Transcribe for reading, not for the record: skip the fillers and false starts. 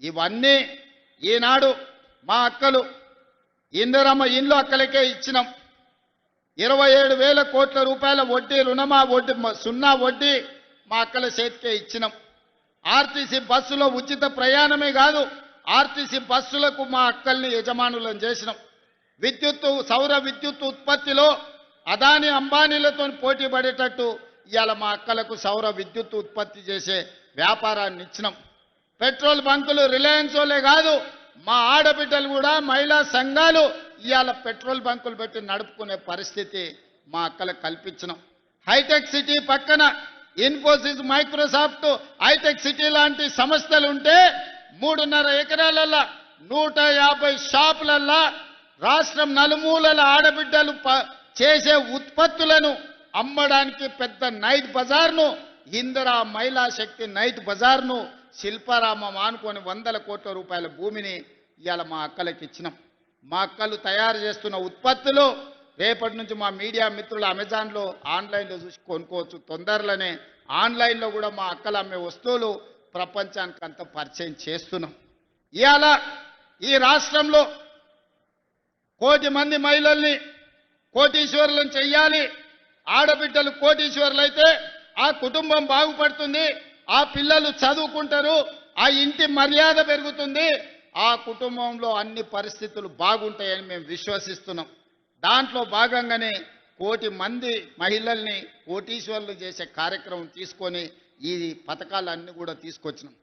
ఇవన్నీ ఈనాడు మా అక్కలు ఇందిరమ్మ ఇండ్లు అక్కలకే ఇచ్చినాం. 27,000 కోట్ల రూపాయల వడ్డీ రుణమా వడ్డీ సున్నా వడ్డీ మా అక్కల చేతికే ఇచ్చినాం. ఆర్టీసీ బస్సులో ఉచిత ప్రయాణమే కాదు, ఆర్టీసీ బస్సులకు మా అక్కల్ని యజమానులను చేసినాం. సౌర విద్యుత్ ఉత్పత్తిలో అదాని అంబానీలతో పోటీ పడేటట్టు ఇవాళ మా అక్కలకు సౌర విద్యుత్ ఉత్పత్తి చేసే వ్యాపారాన్ని ఇచ్చినాం. పెట్రోల్ బంకులు రిలయన్స్ వాళ్ళే కాదు, మా ఆడబిడ్డలు కూడా మహిళా సంఘాలు ఇవాళ పెట్రోల్ బంకులు పెట్టి నడుపుకునే పరిస్థితి మా అక్కలకు కల్పించినాం. హైటెక్ సిటీ పక్కన ఇన్ఫోసిస్, మైక్రోసాఫ్ట్, హైటెక్ సిటీ లాంటి సంస్థలు ఉంటే 3.5 ఎకరాలల్లా 150 షాపులల్లా రాష్ట్రం నలుమూలల ఆడబిడ్డలు చేసే ఉత్పత్తులను అమ్మడానికి పెద్ద నైట్ బజార్ను, ఇందిరా మహిళా శక్తి నైట్ బజార్ను, శిల్పారామం ఆనుకొని 100 కోట్ల రూపాయల భూమిని ఇవాళ మా అక్కలకి ఇచ్చినాం. మా అక్కలు తయారు చేస్తున్న ఉత్పత్తులు రేపటి నుంచి మా మీడియా మిత్రులు అమెజాన్లో ఆన్లైన్లో చూసి కొనుక్కోవచ్చు. తొందరలోనే ఆన్లైన్లో కూడా మా అక్కలు అమ్మే వస్తువులు ప్రపంచానికి అంత పరిచయం చేస్తున్నాం. ఇవాళ ఈ రాష్ట్రంలో 1 కోటి మంది మహిళల్ని కోటీశ్వరులను చెయ్యాలి. ఆడబిడ్డలు కోటీశ్వరులు అయితే ఆ కుటుంబం బాగుపడుతుంది, ఆ పిల్లలు చదువుకుంటారు, ఆ ఇంటి మర్యాద పెరుగుతుంది, ఆ కుటుంబంలో అన్ని పరిస్థితులు బాగుంటాయని మేము విశ్వసిస్తున్నాం. దాంట్లో భాగంగానే 1 కోటి మంది మహిళల్ని కోటీశ్వరులు చేసే కార్యక్రమం తీసుకొని ఈ పథకాలన్నీ కూడా తీసుకొచ్చినాం.